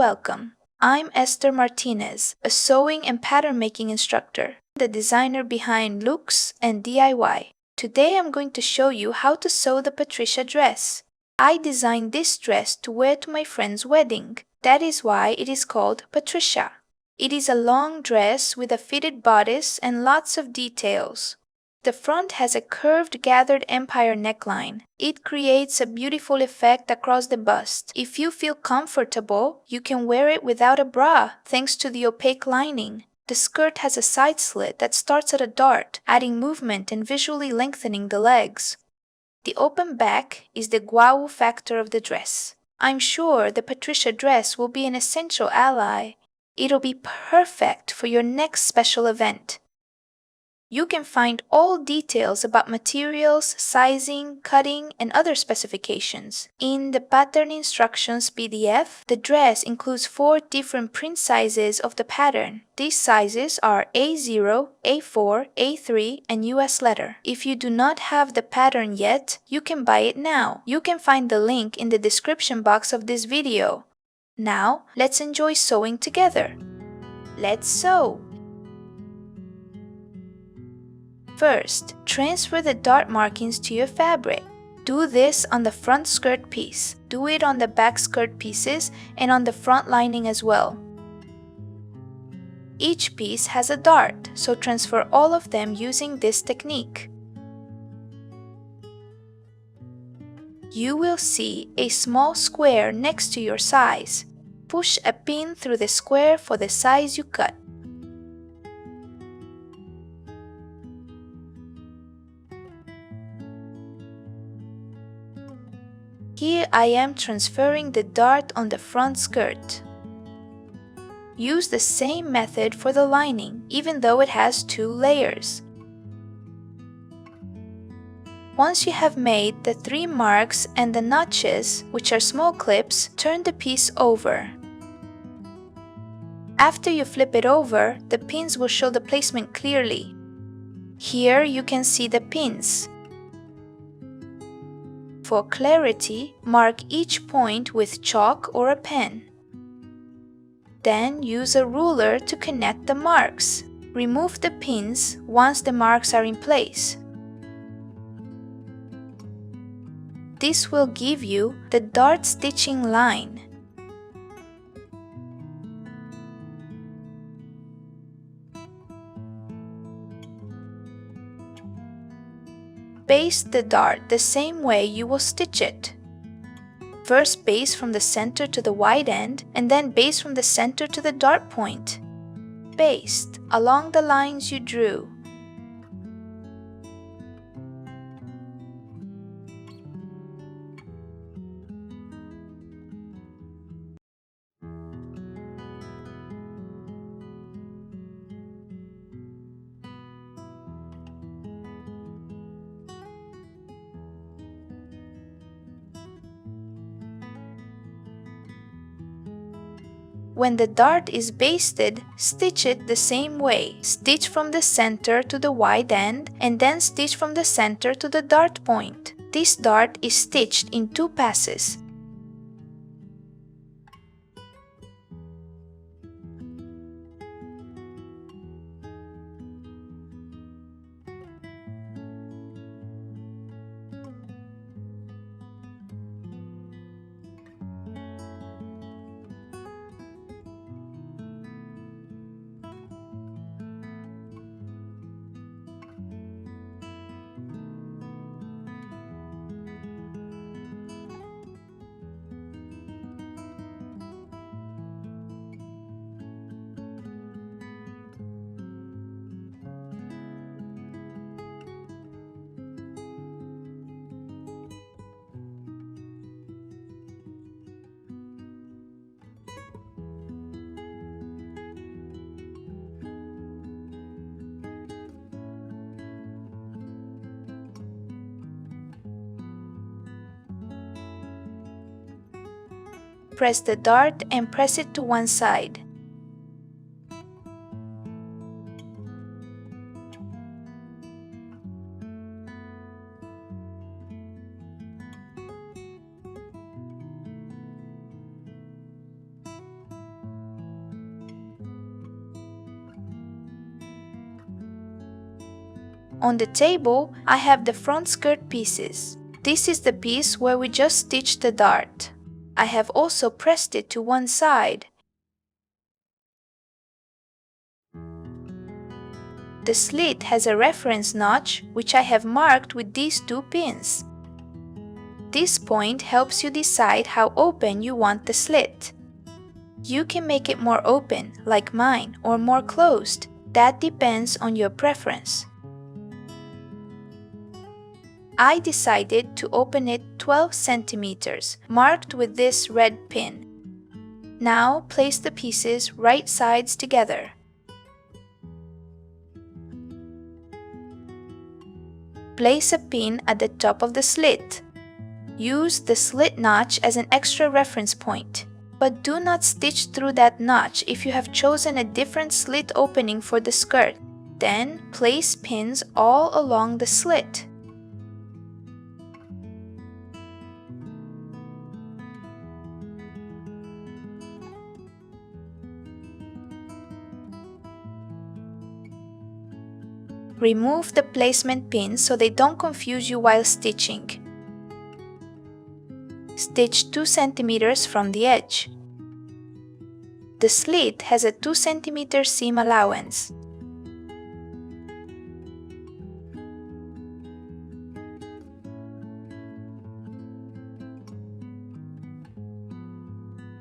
welcome. I'm Esther Martinez, a sewing and pattern making instructor, the designer behind looks and DIY. Today I'm going to show you how to sew the Patricia dress. I designed this dress to wear to my friend's wedding. That is why it is called Patricia. It is a long dress with a fitted bodice and lots of details. The front has a curved gathered empire neckline. It creates a beautiful effect across the bust. If you feel comfortable, you can wear it without a bra thanks to the opaque lining. The skirt has a side slit that starts at a dart, adding movement and visually lengthening the legs. The open back is the wow factor of the dress. I'm sure the Patricia dress will be an essential ally. It'll be perfect for your next special event. You can find all details about materials, sizing, cutting, and other specifications. In the pattern instructions PDF, the dress includes 4 different print sizes of the pattern. These sizes are A0, A4, A3, and US letter. If you do not have the pattern yet, you can buy it now. You can find the link in the description box of this video. Now, let's enjoy sewing together. Let's sew! First, transfer the dart markings to your fabric. Do this on the front skirt piece. Do it on the back skirt pieces and on the front lining as well. Each piece has a dart, so transfer all of them using this technique. You will see a small square next to your size. Push a pin through the square for the size you cut. Here I am transferring the dart on the front skirt. Use the same method for the lining, even though it has 2 layers. Once you have made the 3 marks and the notches, which are small clips, turn the piece over. After you flip it over, the pins will show the placement clearly. Here you can see the pins. For clarity, mark each point with chalk or a pen. Then use a ruler to connect the marks. Remove the pins once the marks are in place. This will give you the dart stitching line. Baste the dart the same way you will stitch it. First baste from the center to the wide end and then baste from the center to the dart point. Baste along the lines you drew. When the dart is basted, stitch it the same way. Stitch from the center to the wide end and then stitch from the center to the dart point. This dart is stitched in 2 passes. Press the dart and press it to one side. On the table, I have the front skirt pieces. This is the piece where we just stitched the dart. I have also pressed it to one side. The slit has a reference notch which I have marked with these two pins. This point helps you decide how open you want the slit. You can make it more open, like mine, or more closed. That depends on your preference. I decided to open it 12 centimeters, marked with this red pin. Now place the pieces right sides together. Place a pin at the top of the slit. Use the slit notch as an extra reference point, but do not stitch through that notch if you have chosen a different slit opening for the skirt. Then place pins all along the slit. Remove the placement pins so they don't confuse you while stitching. Stitch 2 centimeters from the edge. The slit has a 2 centimeter seam allowance.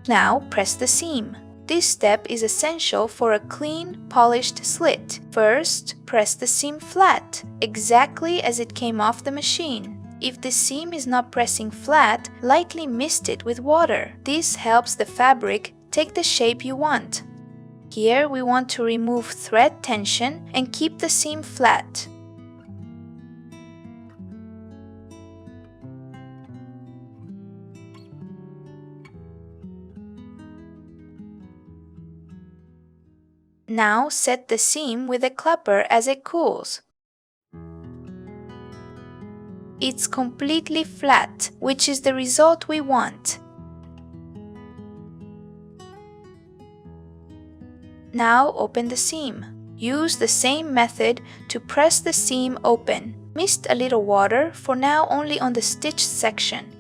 Now press the seam. This step is essential for a clean, polished slit. First, press the seam flat, exactly as it came off the machine. If the seam is not pressing flat, lightly mist it with water. This helps the fabric take the shape you want. Here we want to remove thread tension and keep the seam flat. Now set the seam with a clapper as it cools. It's completely flat, which is the result we want. Now open the seam. Use the same method to press the seam open. Mist a little water, for now only on the stitched section.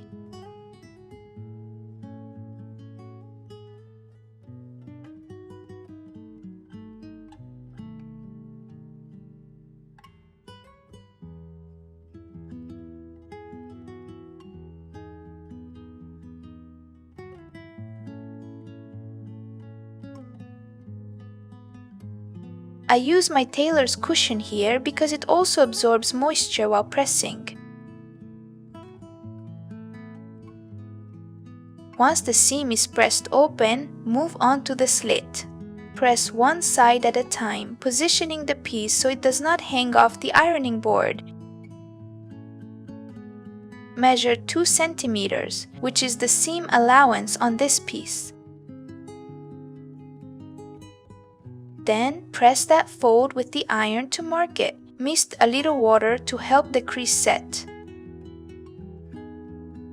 I use my tailor's cushion here because it also absorbs moisture while pressing. Once the seam is pressed open, move on to the slit. Press one side at a time, positioning the piece so it does not hang off the ironing board. Measure 2 centimeters, which is the seam allowance on this piece. Then press that fold with the iron to mark it. Mist a little water to help the crease set.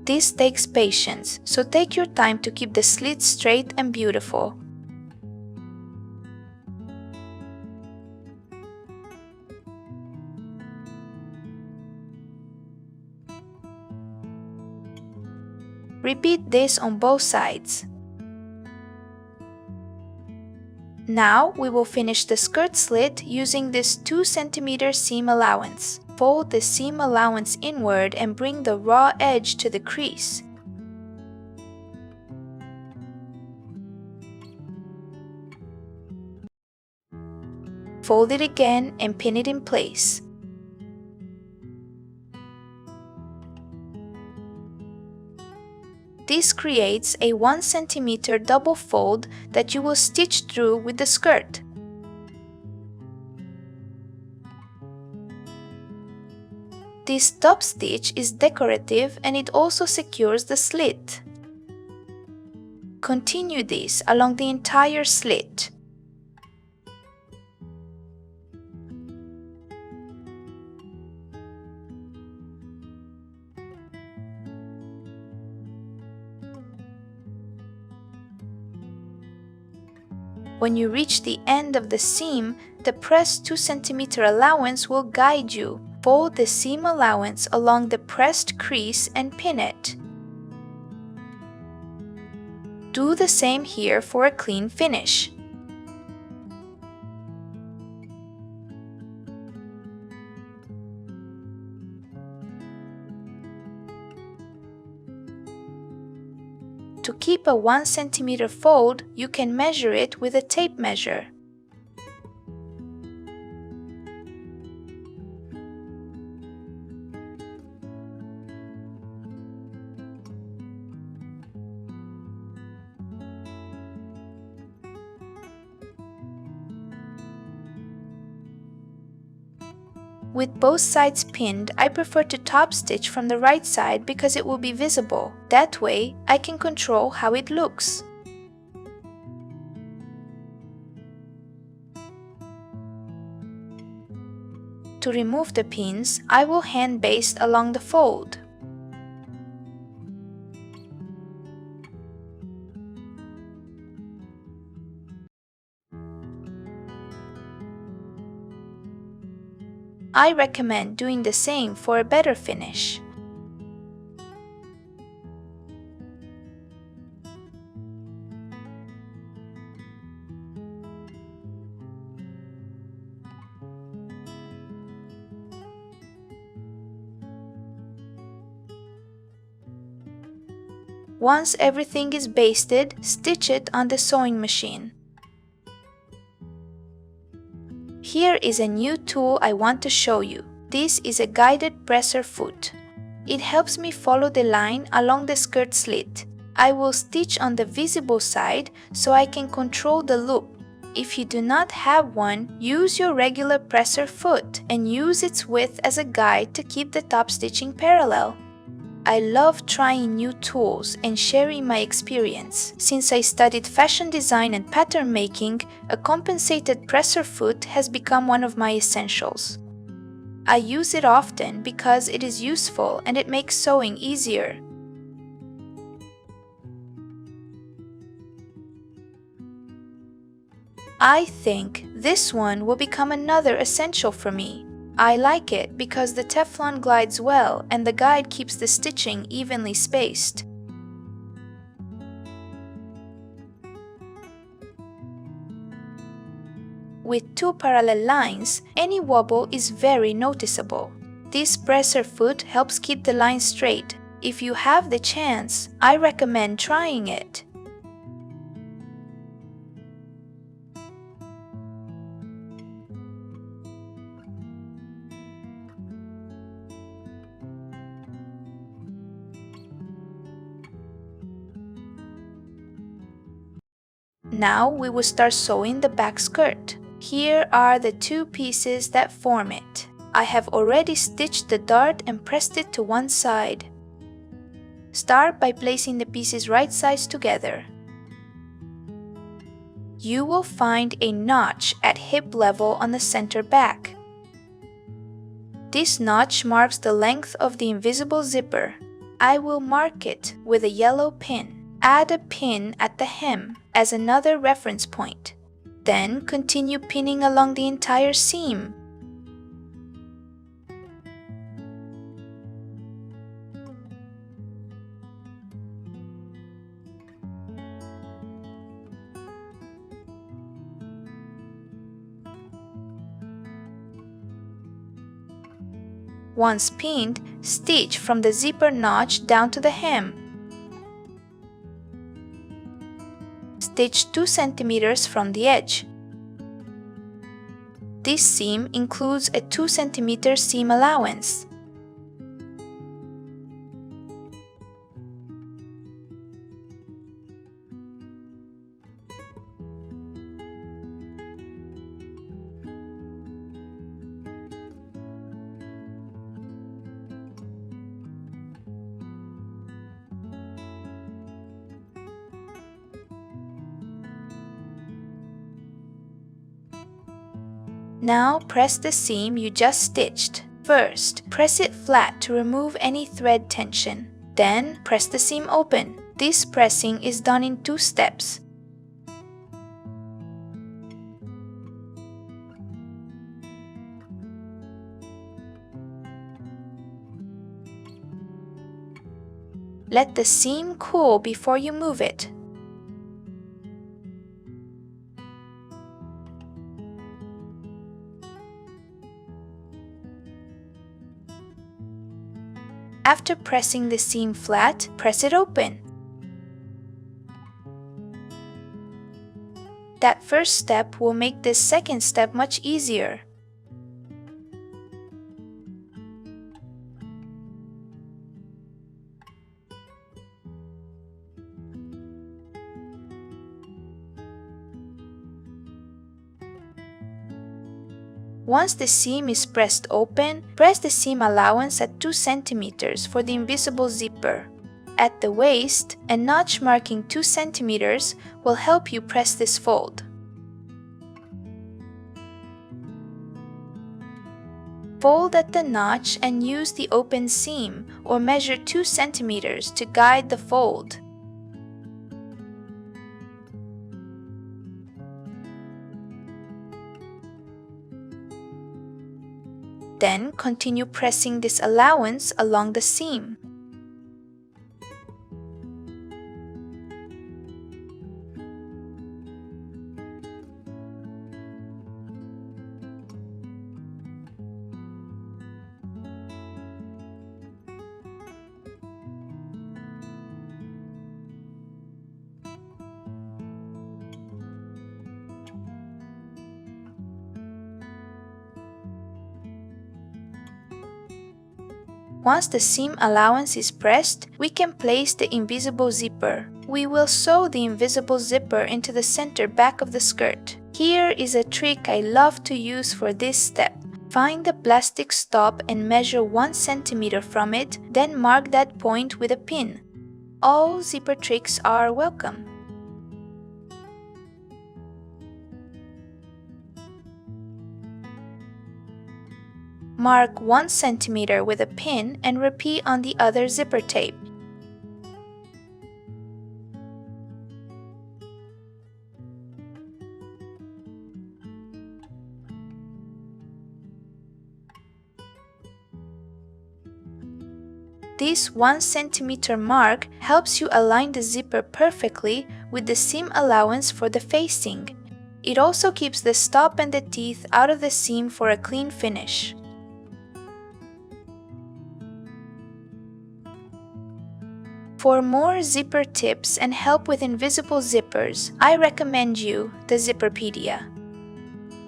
This takes patience, so take your time to keep the slit straight and beautiful. Repeat this on both sides. Now we will finish the skirt slit using this 2 centimeter seam allowance. Fold the seam allowance inward and bring the raw edge to the crease. Fold it again and pin it in place. This creates a 1 centimeter double fold that you will stitch through with the skirt. This top stitch is decorative and it also secures the slit. Continue this along the entire slit. When you reach the end of the seam, The pressed 2 cm allowance will guide you. Fold the seam allowance along the pressed crease and pin it. Do the same here for a clean finish. To keep a 1 cm fold, you can measure it with a tape measure. With both sides pinned, I prefer to top stitch from the right side because it will be visible. That way, I can control how it looks. To remove the pins, I will hand baste along the fold. I recommend doing the same for a better finish. Once everything is basted, stitch it on the sewing machine. Here is a new tool I want to show you. This is a guided presser foot. It helps me follow the line along the skirt slit. I will stitch on the visible side so I can control the loop. If you do not have one, use your regular presser foot and use its width as a guide to keep the top stitching parallel. I love trying new tools and sharing my experience. Since I studied fashion design and pattern making, a compensated presser foot has become one of my essentials. I use it often because it is useful and it makes sewing easier. I think this one will become another essential for me. I like it because the Teflon glides well and the guide keeps the stitching evenly spaced. With 2 parallel lines, any wobble is very noticeable. This presser foot helps keep the line straight. If you have the chance, I recommend trying it. Now we will start sewing the back skirt. Here are the 2 pieces that form it. I have already stitched the dart and pressed it to one side. Start by placing the pieces right sides together. You will find a notch at hip level on the center back. This notch marks the length of the invisible zipper. I will mark it with a yellow pin. Add a pin at the hem as another reference point. Then continue pinning along the entire seam. Once pinned, stitch from the zipper notch down to the hem. Stitch 2 cm from the edge. This seam includes a 2 cm seam allowance. Now press the seam you just stitched. First, press it flat to remove any thread tension. Then, press the seam open. This pressing is done in 2 steps. Let the seam cool before you move it. After pressing the seam flat, press it open. That first step will make this second step much easier. Once the seam is pressed open, press the seam allowance at 2 cm for the invisible zipper. At the waist, a notch marking 2 cm will help you press this fold. Fold at the notch and use the open seam, or measure 2 cm to guide the fold. Then continue pressing this allowance along the seam. Once the seam allowance is pressed, we can place the invisible zipper. We will sew the invisible zipper into the center back of the skirt. Here is a trick I love to use for this step. Find the plastic stop and measure 1 cm from it, then mark that point with a pin. All zipper tricks are welcome. Mark 1 cm with a pin and repeat on the other zipper tape. This 1 cm mark helps you align the zipper perfectly with the seam allowance for the facing. It also keeps the stop and the teeth out of the seam for a clean finish. For more zipper tips and help with invisible zippers, I recommend you the Zipperpedia.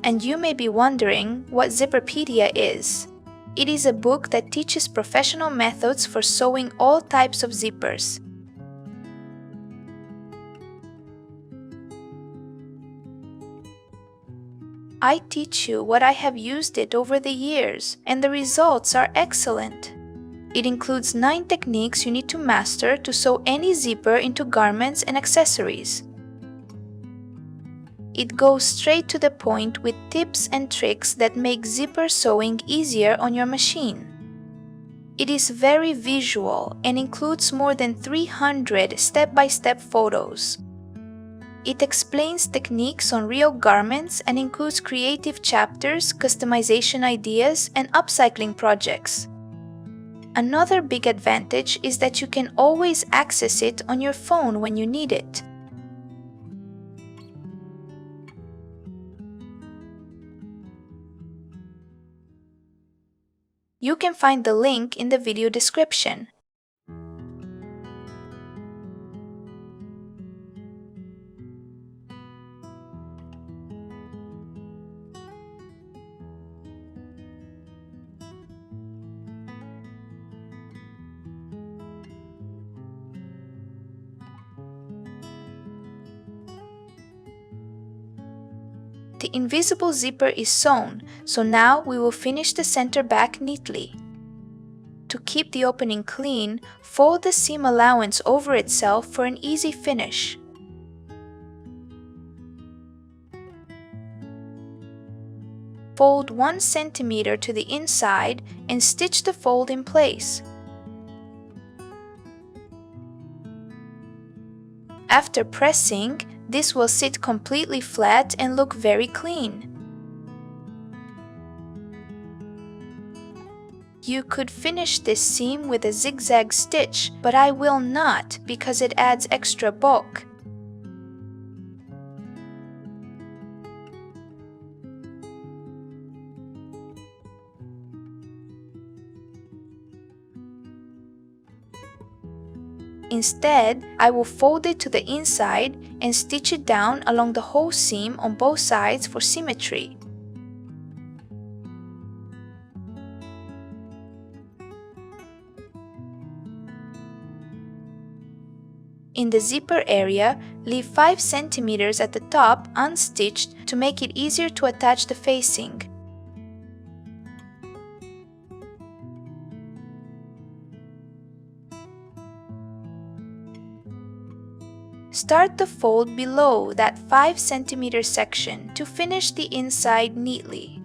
And you may be wondering what Zipperpedia is. It is a book that teaches professional methods for sewing all types of zippers. I teach you what I have used it over the years, and the results are excellent. It includes 9 techniques you need to master to sew any zipper into garments and accessories. It goes straight to the point with tips and tricks that make zipper sewing easier on your machine. It is very visual and includes more than 300 step-by-step photos. It explains techniques on real garments and includes creative chapters, customization ideas, and upcycling projects. Another big advantage is that you can always access it on your phone when you need it. You can find the link in the video description. The invisible zipper is sewn, so now we will finish the center back neatly. To keep the opening clean, fold the seam allowance over itself for an easy finish. Fold 1 cm to the inside and stitch the fold in place. After pressing, this will sit completely flat and look very clean. You could finish this seam with a zigzag stitch, but I will not because it adds extra bulk. Instead, I will fold it to the inside and stitch it down along the whole seam on both sides for symmetry. In the zipper area, leave 5 cm at the top unstitched to make it easier to attach the facing. Start the fold below that 5 cm section to finish the inside neatly.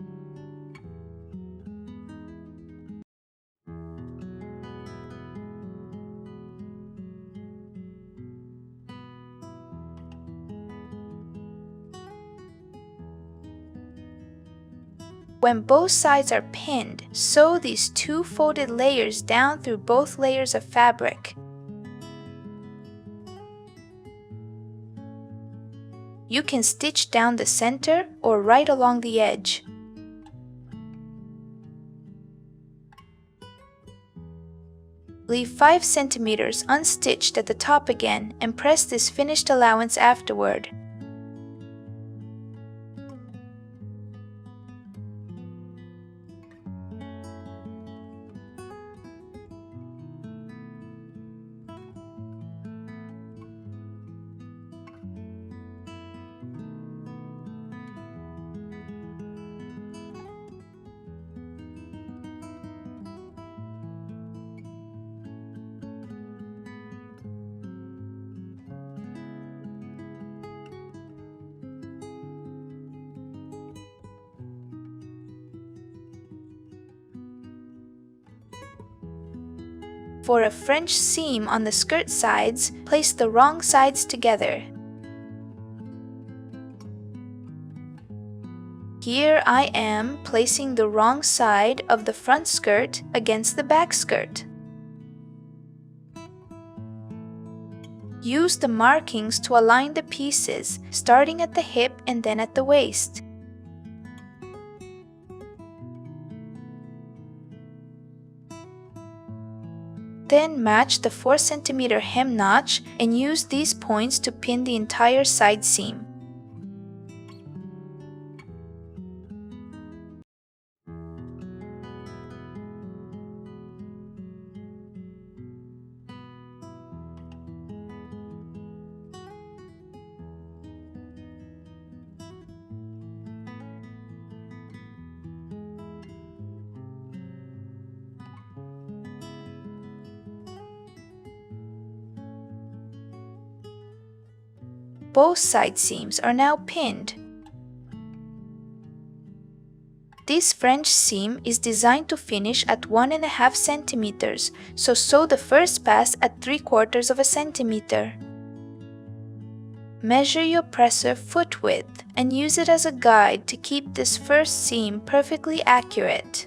When both sides are pinned, sew these 2 folded layers down through both layers of fabric. You can stitch down the center or right along the edge. Leave 5 cm unstitched at the top again and press this finished allowance afterward. For a French seam on the skirt sides, place the wrong sides together. Here I am placing the wrong side of the front skirt against the back skirt. Use the markings to align the pieces, starting at the hip and then at the waist. Then match the 4 cm hem notch and use these points to pin the entire side seam. Both side seams are now pinned. This French seam is designed to finish at 1.5 cm, so sew the first pass at 3/4 cm. Measure your presser foot width and use it as a guide to keep this first seam perfectly accurate.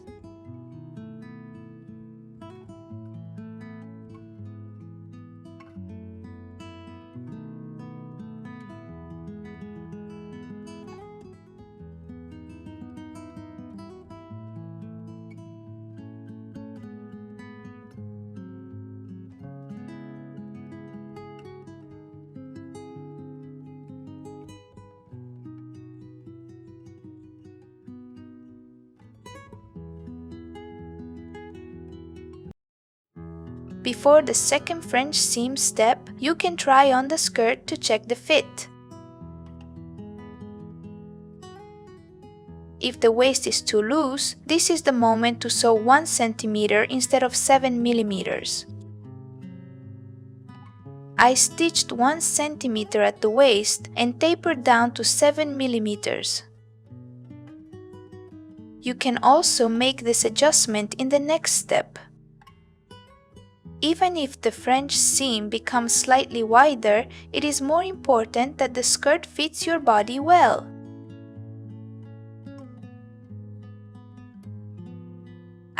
Before the second French seam step, you can try on the skirt to check the fit. If the waist is too loose, this is the moment to sew 1 cm instead of 7 mm. I stitched 1 cm at the waist and tapered down to 7 mm. You can also make this adjustment in the next step. Even if the French seam becomes slightly wider, it is more important that the skirt fits your body well.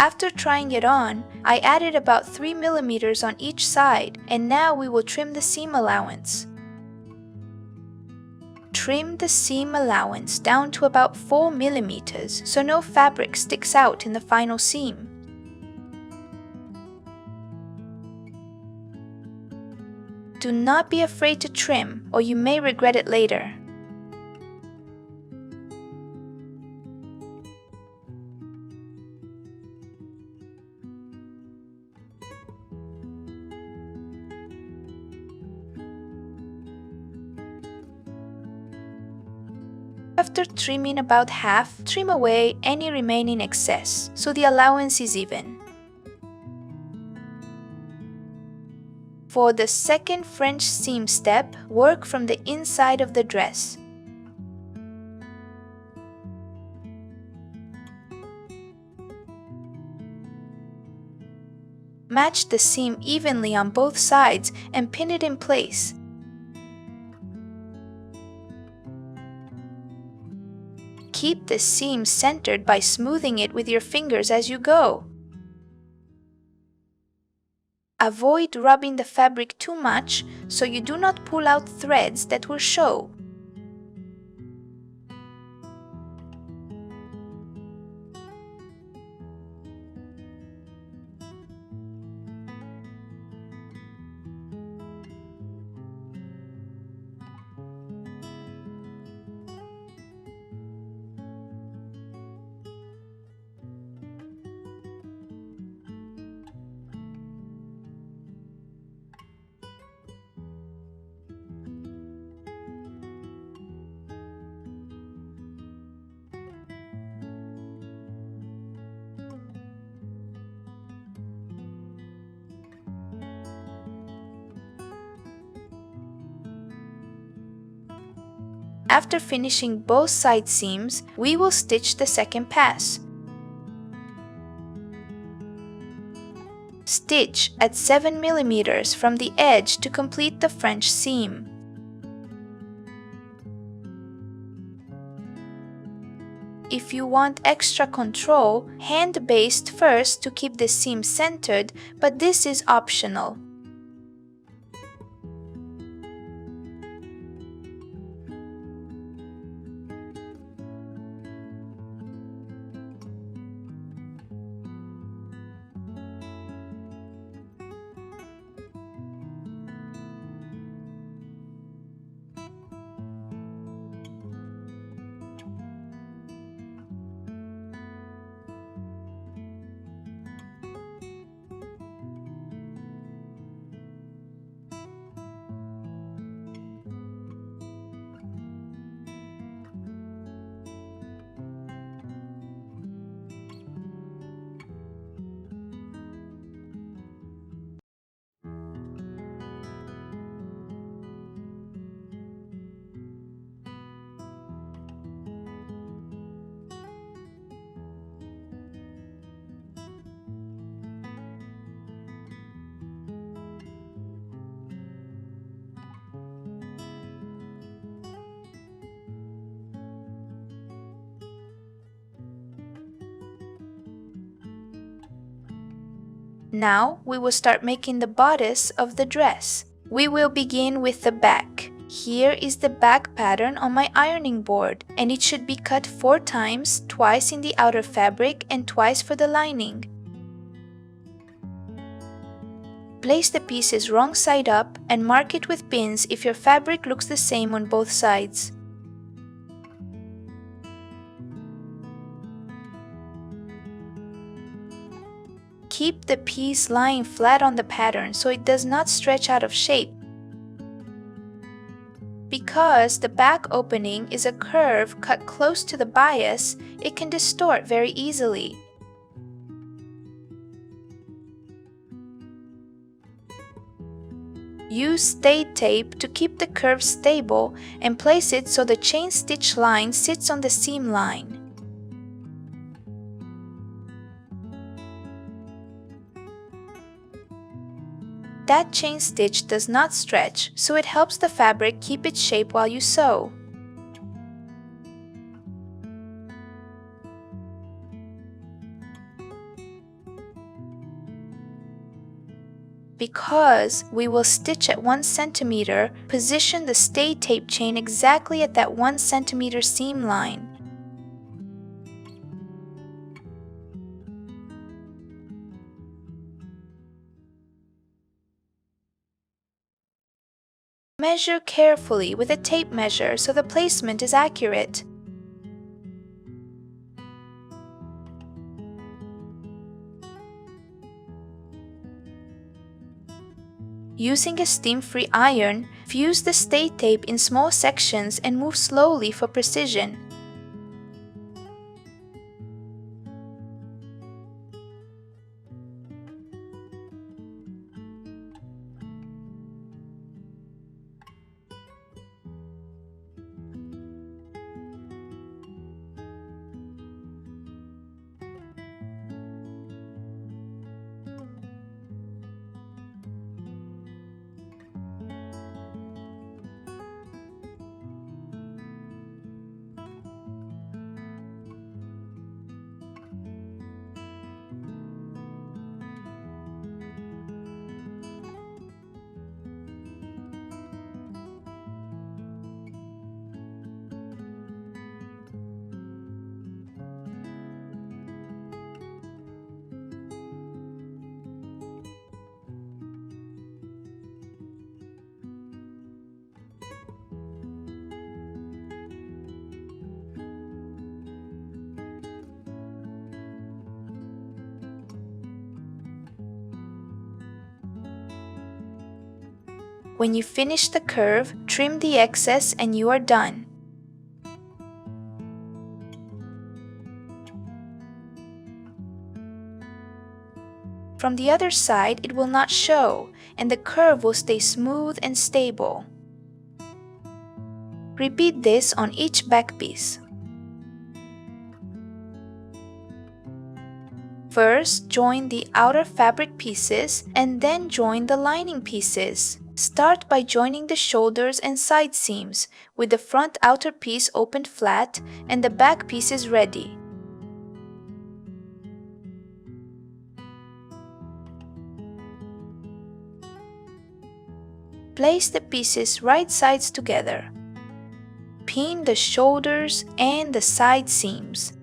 After trying it on, I added about 3 millimeters on each side, and now we will trim the seam allowance. Trim the seam allowance down to about 4 millimeters so no fabric sticks out in the final seam. Do not be afraid to trim, or you may regret it later. After trimming about half, trim away any remaining excess so the allowance is even. For the second French seam step, work from the inside of the dress. Match the seam evenly on both sides and pin it in place. Keep the seam centered by smoothing it with your fingers as you go. Avoid rubbing the fabric too much so you do not pull out threads that will show. After finishing both side seams, we will stitch the second pass. Stitch at 7 millimeters from the edge to complete the French seam. If you want extra control, hand baste first to keep the seam centered, but this is optional. Now we will start making the bodice of the dress. We will begin with the back. Here is the back pattern on my ironing board, and it should be cut 4 times, twice in the outer fabric and twice for the lining. Place the pieces wrong side up and mark it with pins if your fabric looks the same on both sides. Keep the piece lying flat on the pattern so it does not stretch out of shape. Because the back opening is a curve cut close to the bias, it can distort very easily. Use stay tape to keep the curve stable and place it so the chain stitch line sits on the seam line. That chain stitch does not stretch, so it helps the fabric keep its shape while you sew. Because we will stitch at 1 centimeter, position the stay tape chain exactly at that 1 centimeter seam line. Measure carefully with a tape measure so the placement is accurate. Using a steam-free iron, fuse the stay tape in small sections and move slowly for precision. When you finish the curve, trim the excess and you are done. From the other side, it will not show, and the curve will stay smooth and stable. Repeat this on each back piece. First, join the outer fabric pieces and then join the lining pieces. Start by joining the shoulders and side seams, with the front outer piece opened flat and the back pieces ready. Place the pieces right sides together. Pin the shoulders and the side seams.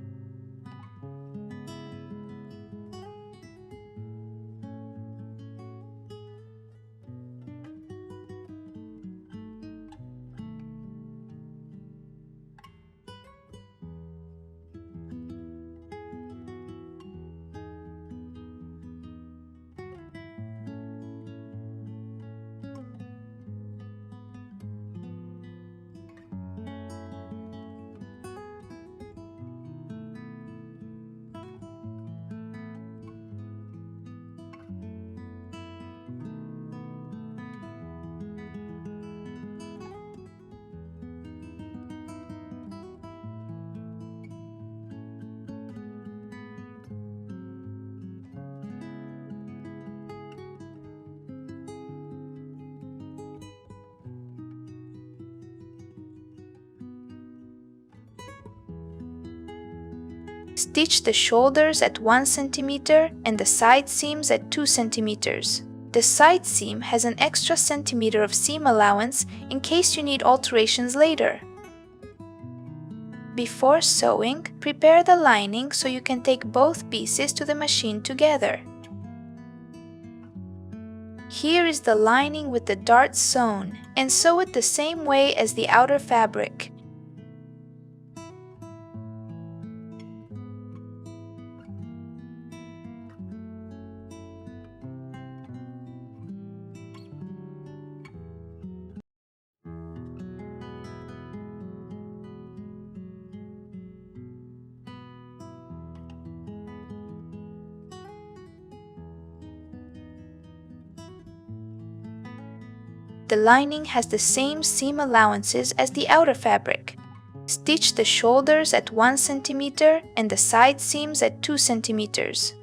Stitch the shoulders at 1 cm and the side seams at 2 cm. The side seam has an extra centimeter of seam allowance in case you need alterations later. Before sewing, prepare the lining so you can take both pieces to the machine together. Here is the lining with the dart sewn, and sew it the same way as the outer fabric. The lining has the same seam allowances as the outer fabric. Stitch the shoulders at 1 cm and the side seams at 2 cm.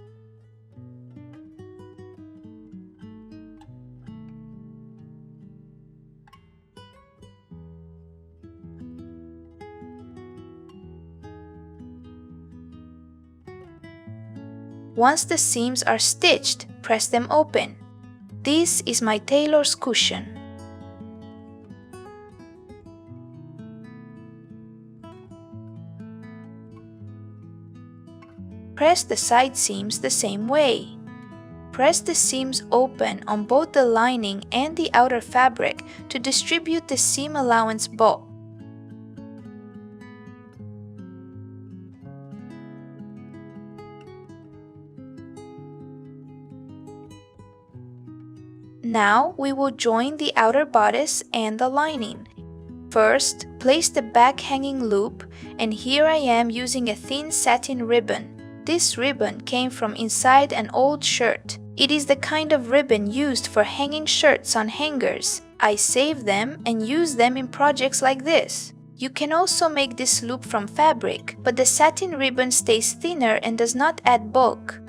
Once the seams are stitched, press them open. This is my tailor's cushion. Press the side seams the same way. Press the seams open on both the lining and the outer fabric to distribute the seam allowance bulk. Now we will join the outer bodice and the lining. First, place the back hanging loop, and here I am using a thin satin ribbon. This ribbon came from inside an old shirt. It is the kind of ribbon used for hanging shirts on hangers. I save them and use them in projects like this. You can also make this loop from fabric, but the satin ribbon stays thinner and does not add bulk.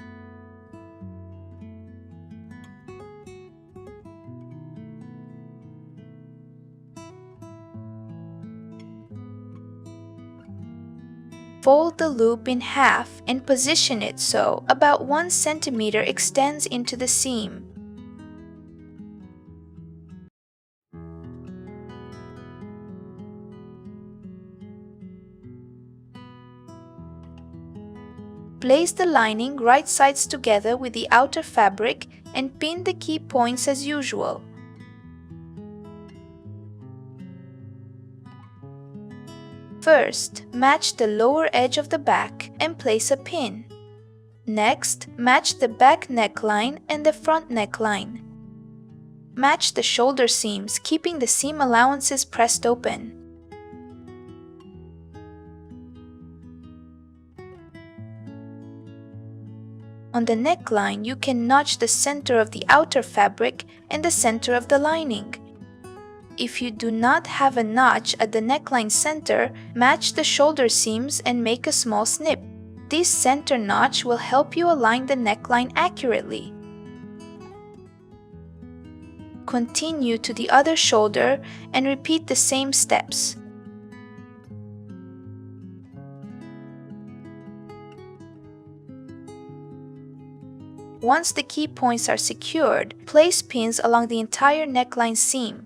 Fold the loop in half and position it so about 1 centimeter extends into the seam. Place the lining right sides together with the outer fabric and pin the key points as usual. First, match the lower edge of the back and place a pin. Next, match the back neckline and the front neckline. Match the shoulder seams, keeping the seam allowances pressed open. On the neckline, you can notch the center of the outer fabric and the center of the lining. If you do not have a notch at the neckline center, match the shoulder seams and make a small snip. This center notch will help you align the neckline accurately. Continue to the other shoulder and repeat the same steps. Once the key points are secured, place pins along the entire neckline seam.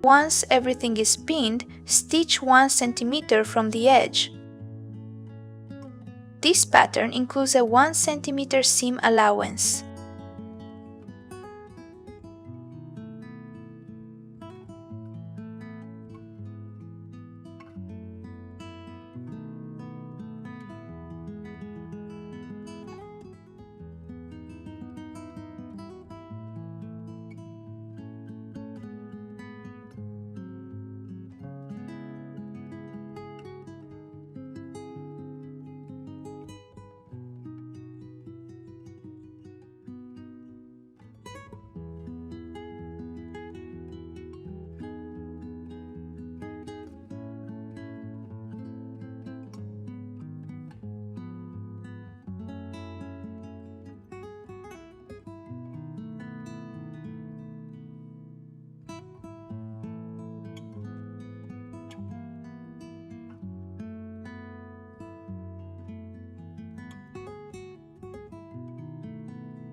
Once everything is pinned, stitch 1 centimeter from the edge. This pattern includes a 1 centimeter seam allowance.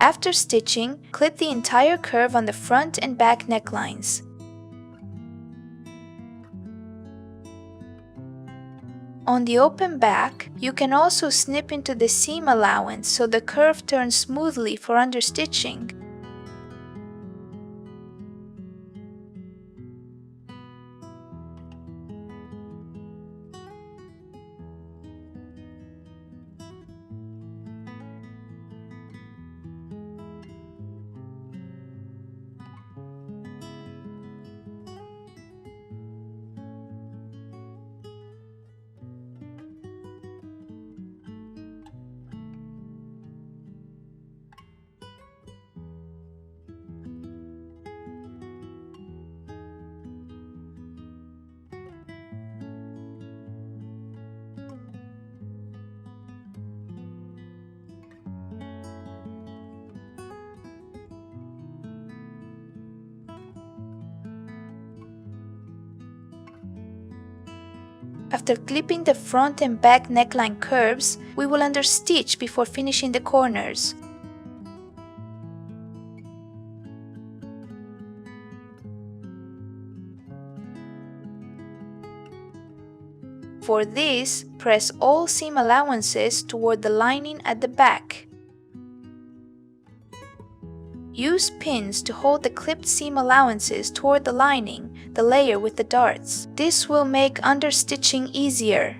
After stitching, clip the entire curve on the front and back necklines. On the open back, you can also snip into the seam allowance so the curve turns smoothly for understitching. After clipping the front and back neckline curves, we will understitch before finishing the corners. For this, press all seam allowances toward the lining at the back. Use pins to hold the clipped seam allowances toward the lining, the layer with the darts. This will make understitching easier.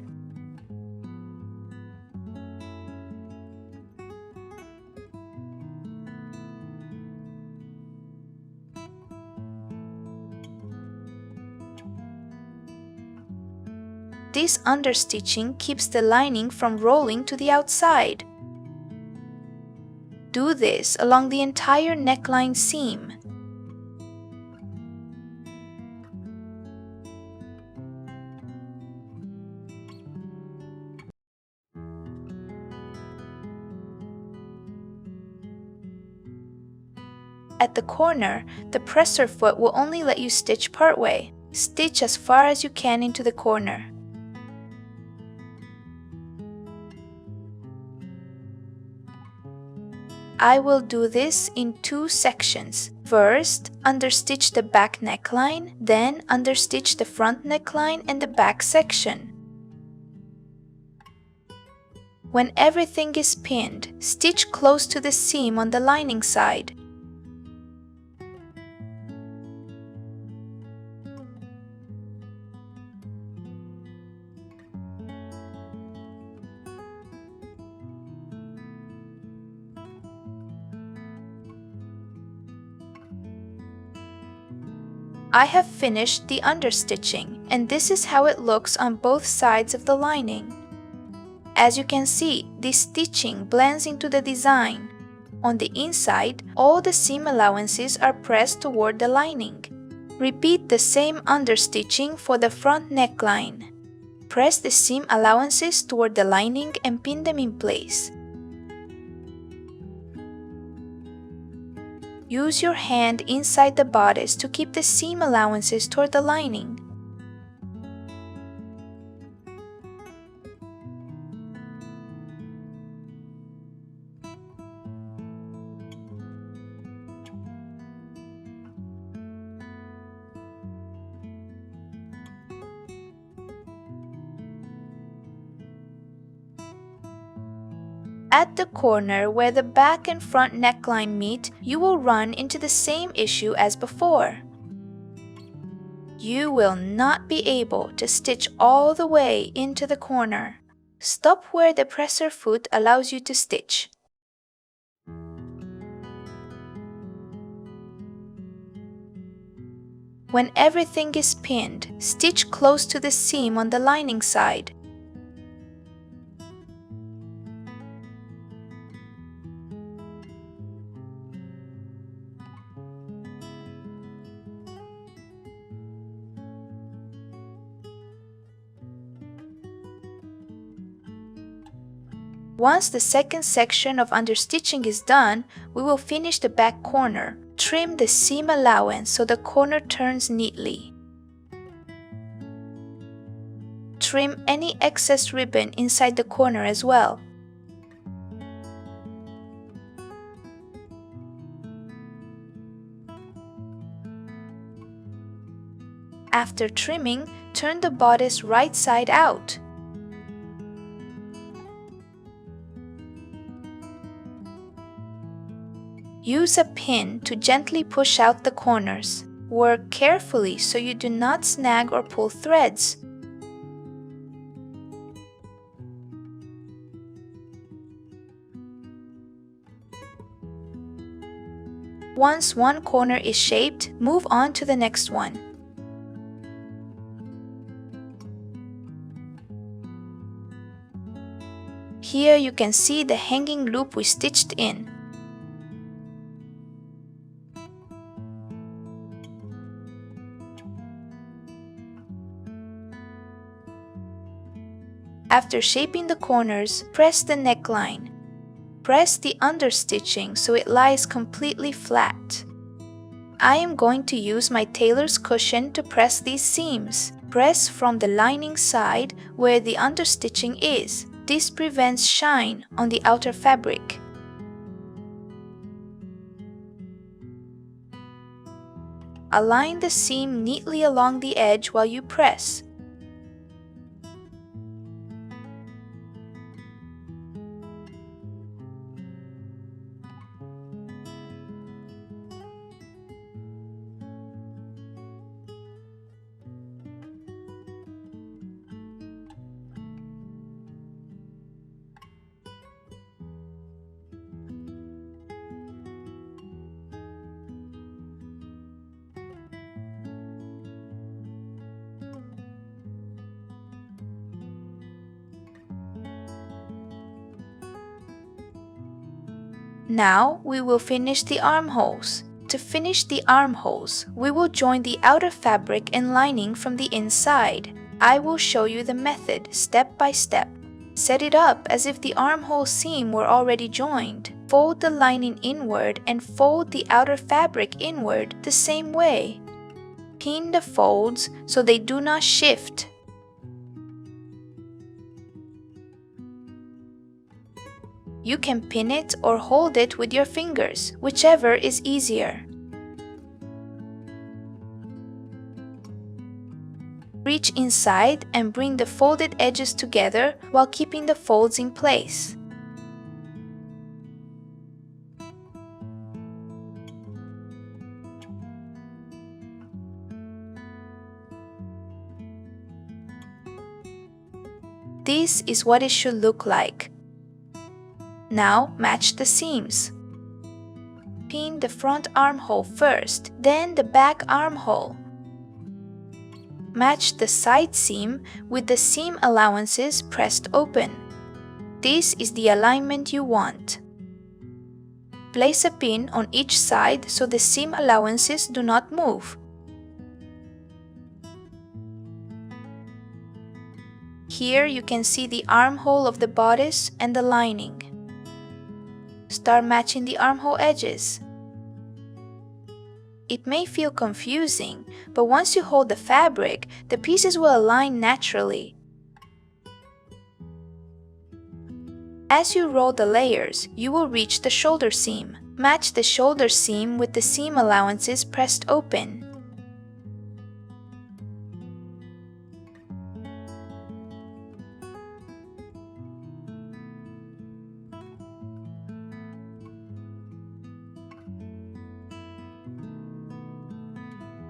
This understitching keeps the lining from rolling to the outside. Do this along the entire neckline seam. At the corner, the presser foot will only let you stitch partway. Stitch as far as you can into the corner. I will do this in 2 sections. First, understitch the back neckline, then understitch the front neckline and the back section. When everything is pinned, stitch close to the seam on the lining side. I have finished the understitching, and this is how it looks on both sides of the lining. As you can see, the stitching blends into the design. On the inside, all the seam allowances are pressed toward the lining. Repeat the same understitching for the front neckline. Press the seam allowances toward the lining and pin them in place. Use your hand inside the bodice to keep the seam allowances toward the lining. At the corner where the back and front neckline meet, you will run into the same issue as before. You will not be able to stitch all the way into the corner. Stop where the presser foot allows you to stitch. When everything is pinned, stitch close to the seam on the lining side. Once the second section of understitching is done, we will finish the back corner. Trim the seam allowance so the corner turns neatly. Trim any excess ribbon inside the corner as well. After trimming, turn the bodice right side out. Use a pin to gently push out the corners. Work carefully so you do not snag or pull threads. Once one corner is shaped, move on to the next one. Here you can see the hanging loop we stitched in. After shaping the corners, press the neckline. Press the understitching so it lies completely flat. I am going to use my tailor's cushion to press these seams. Press from the lining side where the understitching is. This prevents shine on the outer fabric. Align the seam neatly along the edge while you press. Now we will finish the armholes. To finish the armholes, we will join the outer fabric and lining from the inside. I will show you the method step by step. Set it up as if the armhole seam were already joined. Fold the lining inward and fold the outer fabric inward the same way. Pin the folds so they do not shift. You can pin it or hold it with your fingers, whichever is easier. Reach inside and bring the folded edges together while keeping the folds in place. This is what it should look like. Now match the seams. Pin the front armhole first, then the back armhole. Match the side seam with the seam allowances pressed open. This is the alignment you want. Place a pin on each side so the seam allowances do not move. Here you can see the armhole of the bodice and the lining. Start matching the armhole edges. It may feel confusing, but once you hold the fabric, the pieces will align naturally. As you roll the layers, you will reach the shoulder seam. Match the shoulder seam with the seam allowances pressed open.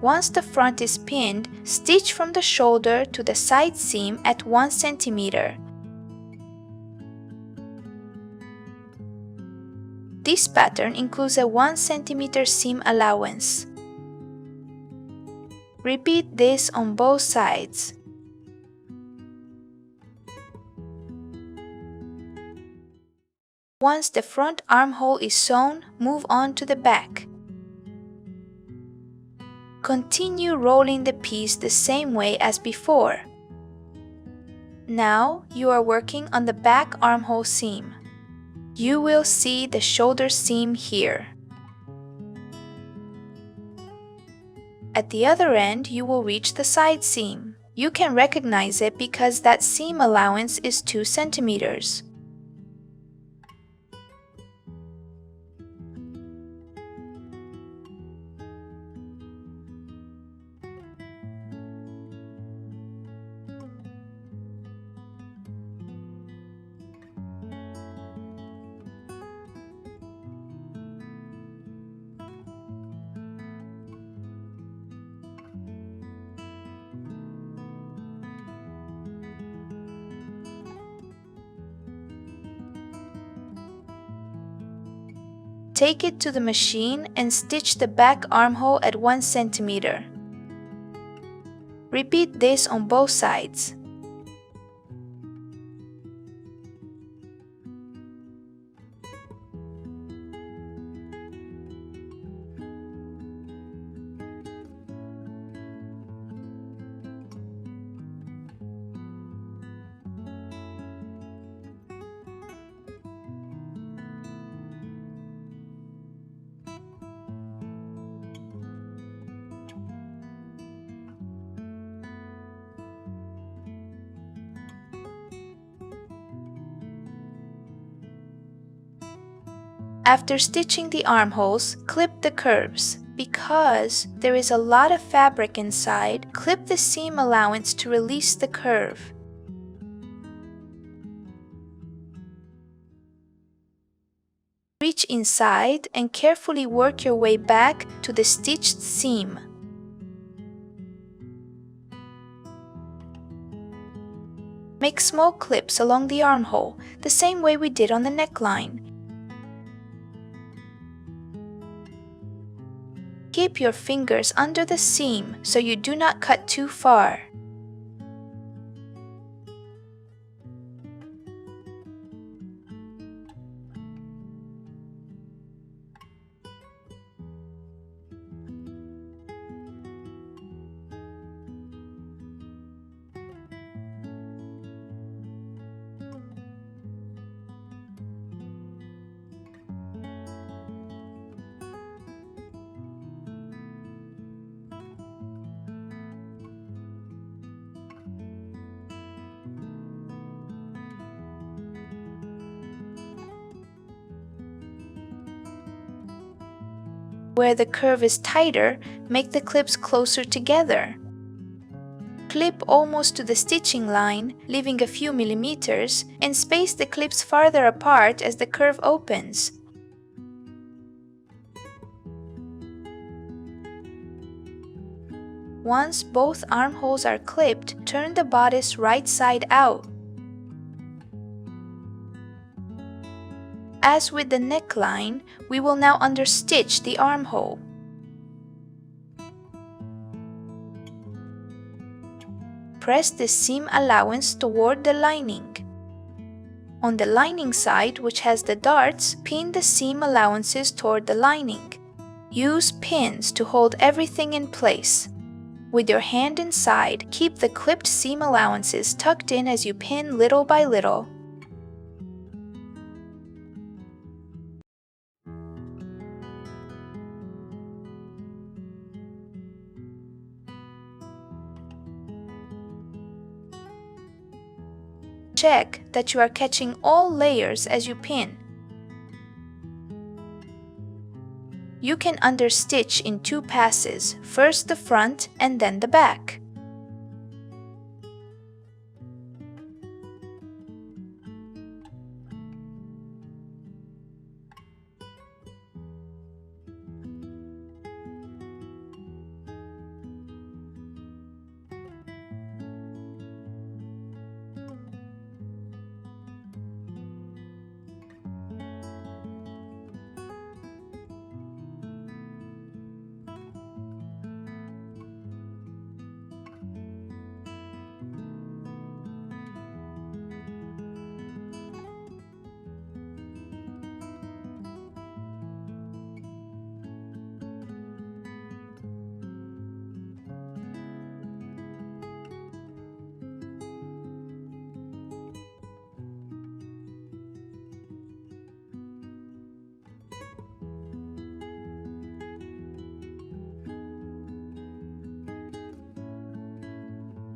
Once the front is pinned, stitch from the shoulder to the side seam at 1 centimeter. This pattern includes a 1 centimeter seam allowance. Repeat this on both sides. Once the front armhole is sewn, move on to the back. Continue rolling the piece the same way as before. Now you are working on the back armhole seam. You will see the shoulder seam here. At the other end, you will reach the side seam. You can recognize it because that seam allowance is 2 centimeters. Take it to the machine and stitch the back armhole at 1 centimeter. Repeat this on both sides. After stitching the armholes, clip the curves. Because there is a lot of fabric inside, clip the seam allowance to release the curve. Reach inside and carefully work your way back to the stitched seam. Make small clips along the armhole, the same way we did on the neckline. Keep your fingers under the seam so you do not cut too far. Where the curve is tighter, make the clips closer together. Clip almost to the stitching line, leaving a few millimeters, and space the clips farther apart as the curve opens. Once both armholes are clipped, turn the bodice right side out. As with the neckline, we will now understitch the armhole. Press the seam allowance toward the lining. On the lining side, which has the darts, pin the seam allowances toward the lining. Use pins to hold everything in place. With your hand inside, keep the clipped seam allowances tucked in as you pin little by little. Check that you are catching all layers as you pin. You can understitch in 2 passes, first the front and then the back.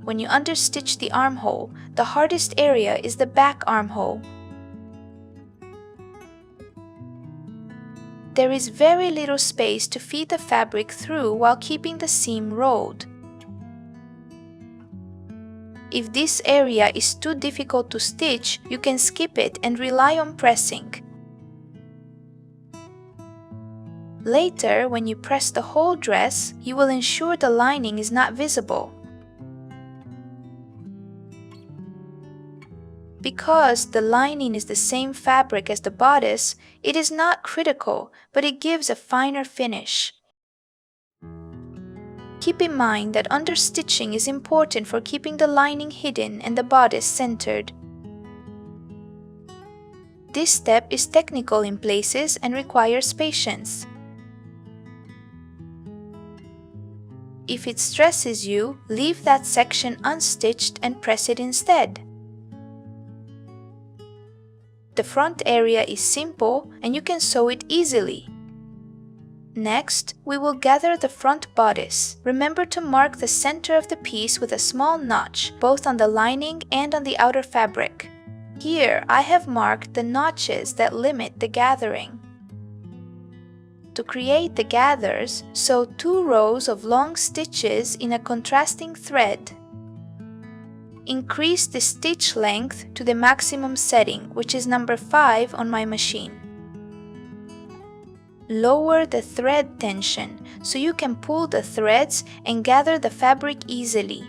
When you understitch the armhole, the hardest area is the back armhole. There is very little space to feed the fabric through while keeping the seam rolled. If this area is too difficult to stitch, you can skip it and rely on pressing. Later, when you press the whole dress, you will ensure the lining is not visible. Because the lining is the same fabric as the bodice, it is not critical, but it gives a finer finish. Keep in mind that understitching is important for keeping the lining hidden and the bodice centered. This step is technical in places and requires patience. If it stresses you, leave that section unstitched and press it instead. The front area is simple and you can sew it easily. Next, we will gather the front bodice. Remember to mark the center of the piece with a small notch, both on the lining and on the outer fabric. Here, I have marked the notches that limit the gathering. To create the gathers, sew 2 rows of long stitches in a contrasting thread. Increase the stitch length to the maximum setting, which is number 5 on my machine. Lower the thread tension so you can pull the threads and gather the fabric easily.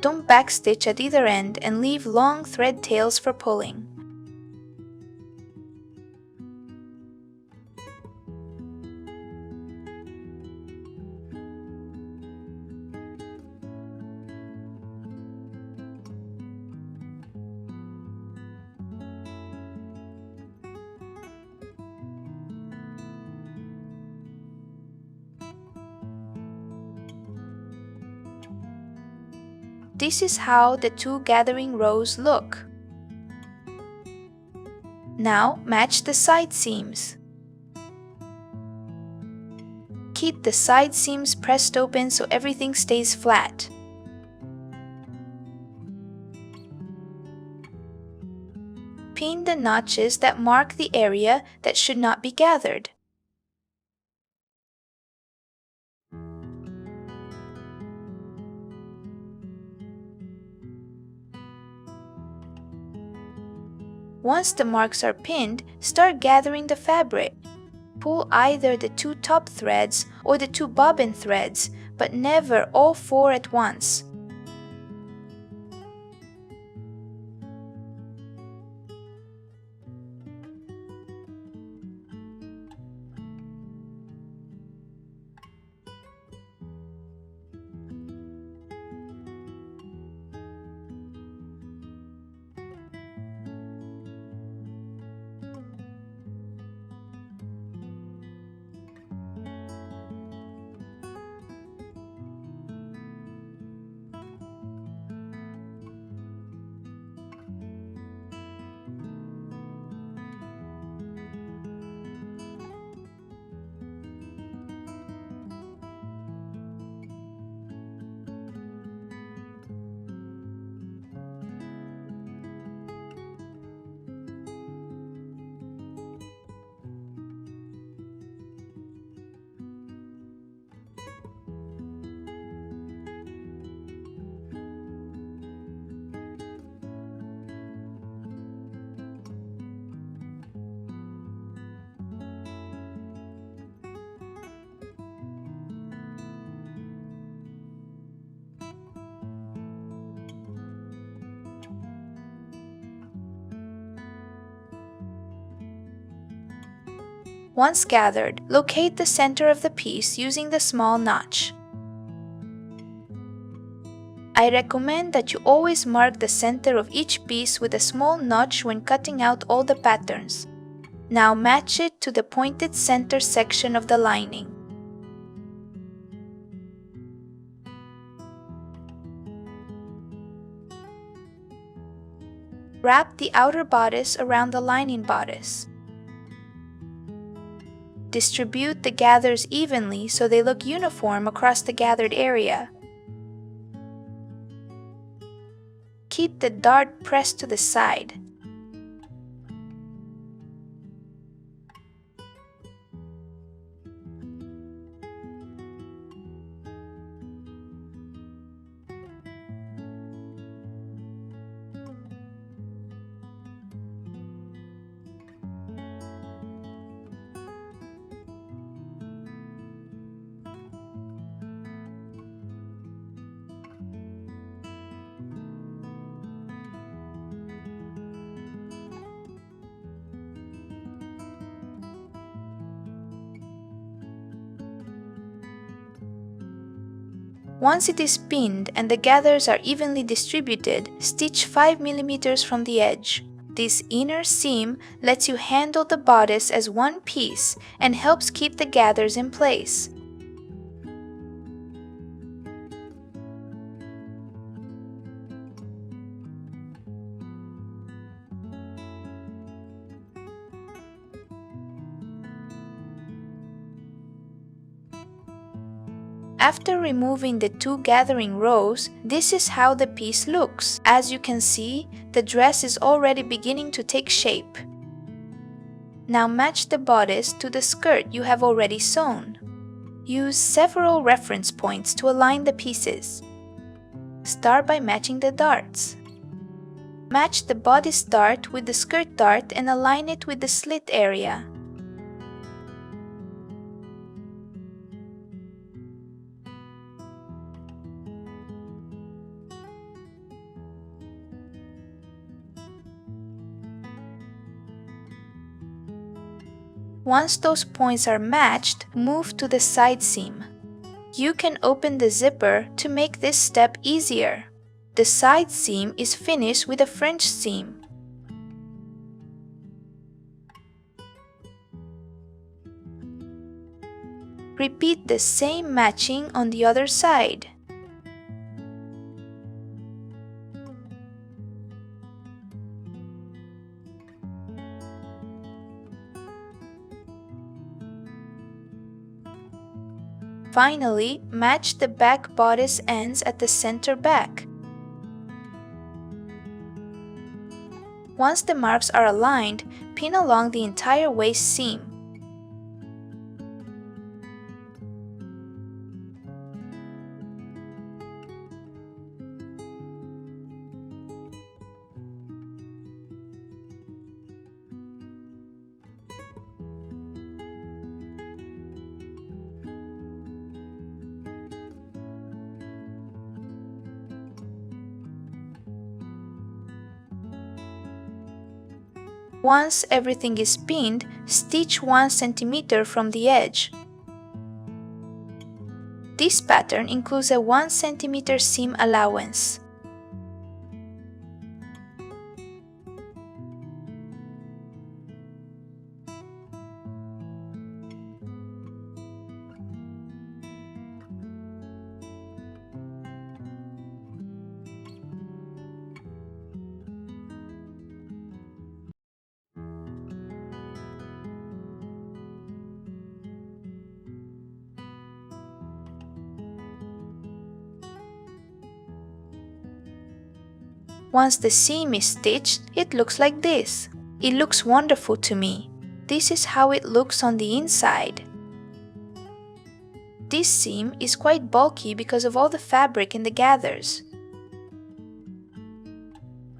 Don't backstitch at either end and leave long thread tails for pulling. This is how the 2 gathering rows look. Now match the side seams. Keep the side seams pressed open so everything stays flat. Pin the notches that mark the area that should not be gathered. Once the marks are pinned, start gathering the fabric. Pull either the 2 top threads or the 2 bobbin threads, but never all 4 at once. Once gathered, locate the center of the piece using the small notch. I recommend that you always mark the center of each piece with a small notch when cutting out all the patterns. Now match it to the pointed center section of the lining. Wrap the outer bodice around the lining bodice. Distribute the gathers evenly so they look uniform across the gathered area. Keep the dart pressed to the side. Once it is pinned and the gathers are evenly distributed, stitch 5 mm from the edge. This inner seam lets you handle the bodice as one piece and helps keep the gathers in place. After removing the two gathering rows, this is how the piece looks. As you can see, the dress is already beginning to take shape. Now match the bodice to the skirt you have already sewn. Use several reference points to align the pieces. Start by matching the darts. Match the bodice dart with the skirt dart and align it with the slit area. Once those points are matched, move to the side seam. You can open the zipper to make this step easier. The side seam is finished with a French seam. Repeat the same matching on the other side. Finally, match the back bodice ends at the center back. Once the marks are aligned, pin along the entire waist seam. Once everything is pinned, stitch 1 cm from the edge. This pattern includes a 1 cm seam allowance. Once the seam is stitched, it looks like this. It looks wonderful to me. This is how it looks on the inside. This seam is quite bulky because of all the fabric in the gathers.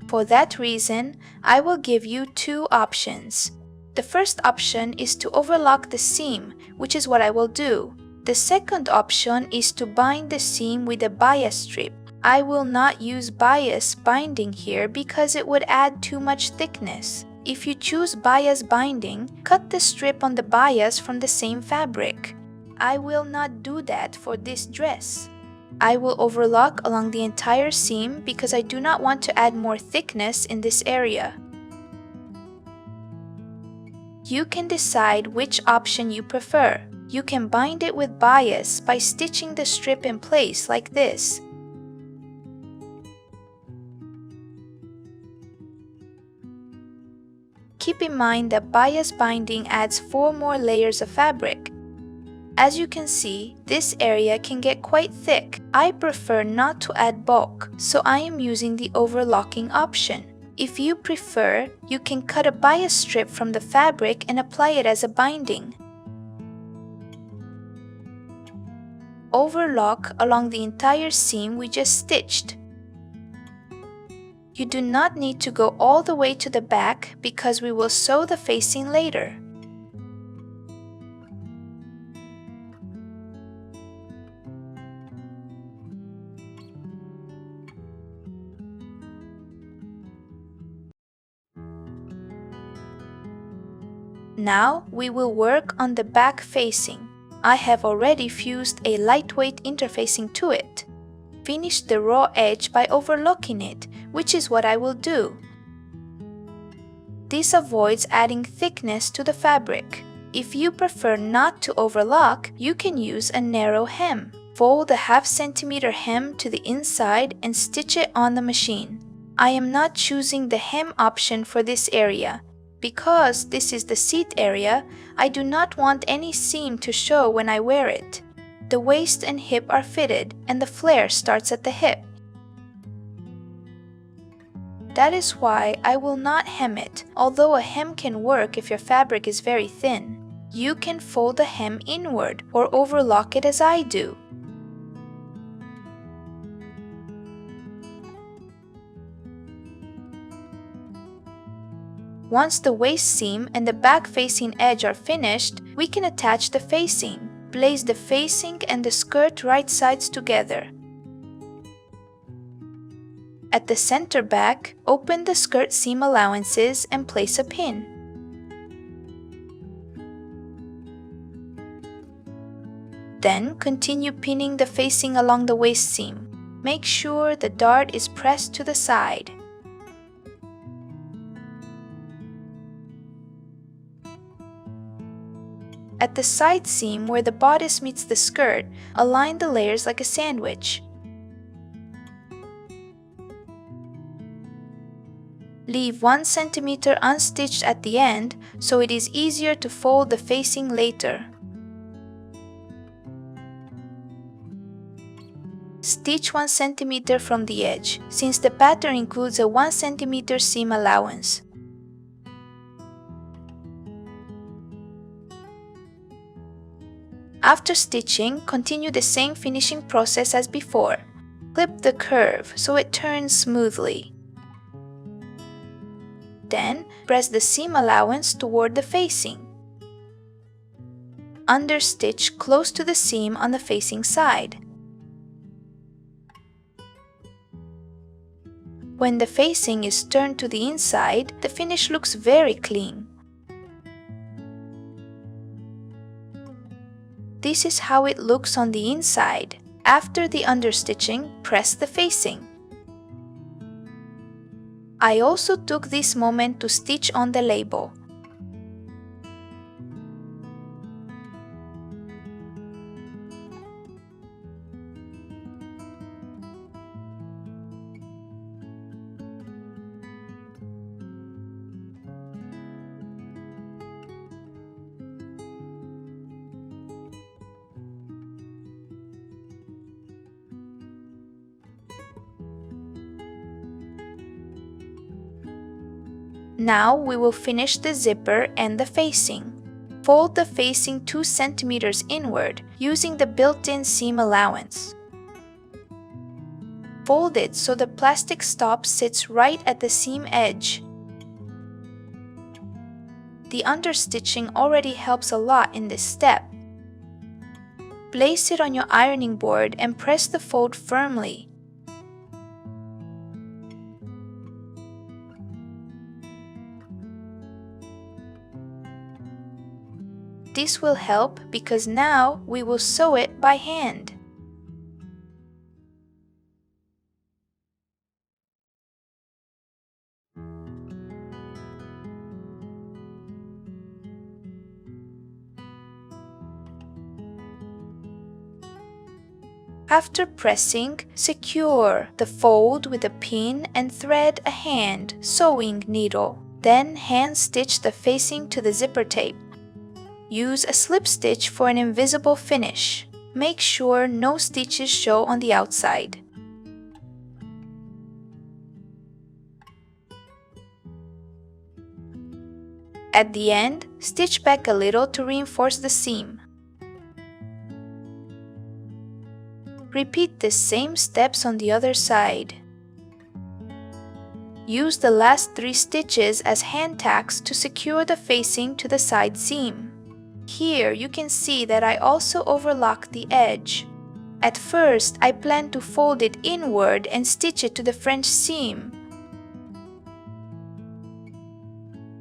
For that reason, I will give you two options. The first option is to overlock the seam, which is what I will do. The second option is to bind the seam with a bias strip. I will not use bias binding here because it would add too much thickness. If you choose bias binding, cut the strip on the bias from the same fabric. I will not do that for this dress. I will overlock along the entire seam because I do not want to add more thickness in this area. You can decide which option you prefer. You can bind it with bias by stitching the strip in place like this. Keep in mind that bias binding adds 4 more layers of fabric. As you can see, this area can get quite thick. I prefer not to add bulk, so I am using the overlocking option. If you prefer, you can cut a bias strip from the fabric and apply it as a binding. Overlock along the entire seam we just stitched. You do not need to go all the way to the back because we will sew the facing later. Now we will work on the back facing. I have already fused a lightweight interfacing to it. Finish the raw edge by overlocking it, which is what I will do. This avoids adding thickness to the fabric. If you prefer not to overlock, you can use a narrow hem. Fold a ½ centimeter hem to the inside and stitch it on the machine. I am not choosing the hem option for this area. Because this is the seat area, I do not want any seam to show when I wear it. The waist and hip are fitted, and the flare starts at the hip. That is why I will not hem it, although a hem can work if your fabric is very thin. You can fold the hem inward or overlock it as I do. Once the waist seam and the back facing edge are finished, we can attach the facing. Place the facing and the skirt right sides together. At the center back, open the skirt seam allowances and place a pin. Then continue pinning the facing along the waist seam. Make sure the dart is pressed to the side. At the side seam where the bodice meets the skirt, align the layers like a sandwich. Leave 1 centimeter unstitched at the end so it is easier to fold the facing later. Stitch 1 centimeter from the edge, since the pattern includes a 1 centimeter seam allowance. After stitching, continue the same finishing process as before. Clip the curve so it turns smoothly. Then, press the seam allowance toward the facing. Understitch close to the seam on the facing side. When the facing is turned to the inside, the finish looks very clean. This is how it looks on the inside. After the understitching, press the facing. I also took this moment to stitch on the label. Now we will finish the zipper and the facing. Fold the facing 2 centimeters inward using the built-in seam allowance. Fold it so the plastic stop sits right at the seam edge. The understitching already helps a lot in this step. Place it on your ironing board and press the fold firmly. This will help because now we will sew it by hand. After pressing, secure the fold with a pin and thread a hand sewing needle. Then hand stitch the facing to the zipper tape. Use a slip stitch for an invisible finish. Make sure no stitches show on the outside. At the end, stitch back a little to reinforce the seam. Repeat the same steps on the other side. Use the last 3 stitches as hand tacks to secure the facing to the side seam. Here you can see that I also overlock the edge. At first, I planned to fold it inward and stitch it to the French seam.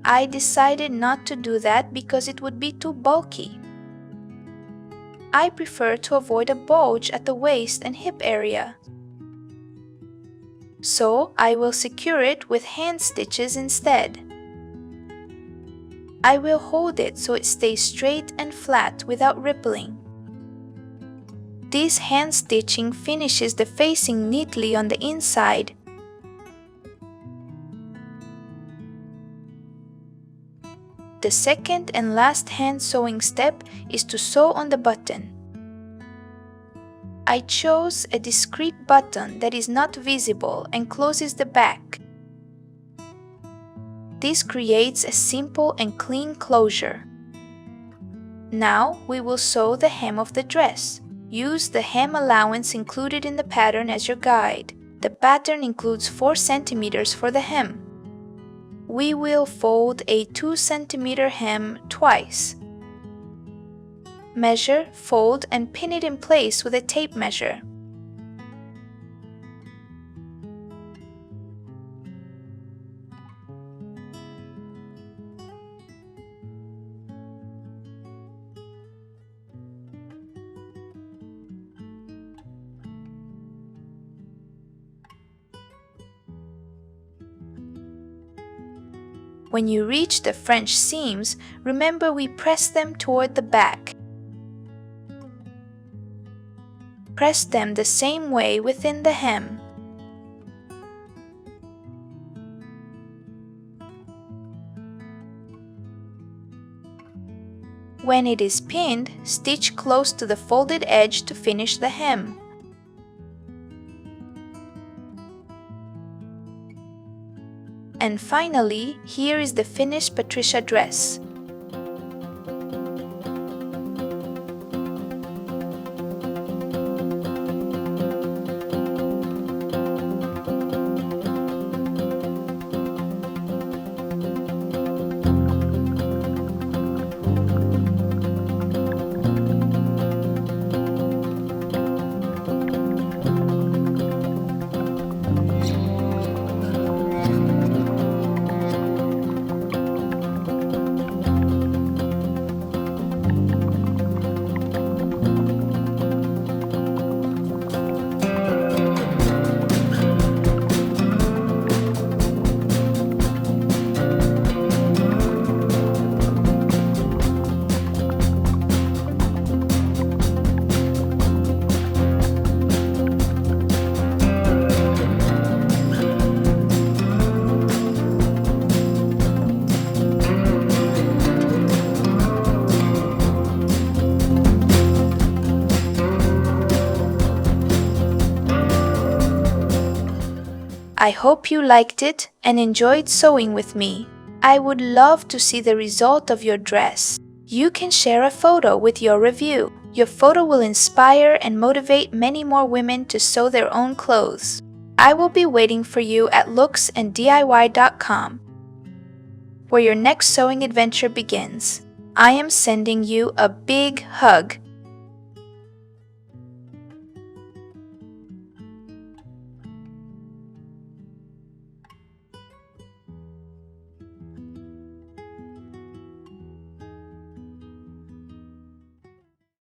I decided not to do that because it would be too bulky. I prefer to avoid a bulge at the waist and hip area. so I will secure it with hand stitches instead. I will hold it so it stays straight and flat without rippling. This hand stitching finishes the facing neatly on the inside. The second and last hand sewing step is to sew on the button. I chose a discreet button that is not visible and closes the back. This creates a simple and clean closure. Now we will sew the hem of the dress. Use the hem allowance included in the pattern as your guide. The pattern includes 4 cm for the hem. We will fold a 2 cm hem twice. Measure, fold, and pin it in place with a tape measure. When you reach the French seams, remember we press them toward the back. Press them the same way within the hem. When it is pinned, stitch close to the folded edge to finish the hem. And finally, here is the finished Patricia dress. I hope you liked it and enjoyed sewing with me. I would love to see the result of your dress. You can share a photo with your review. Your photo will inspire and motivate many more women to sew their own clothes. I will be waiting for you at looksanddiy.com, where your next sewing adventure begins. I am sending you a big hug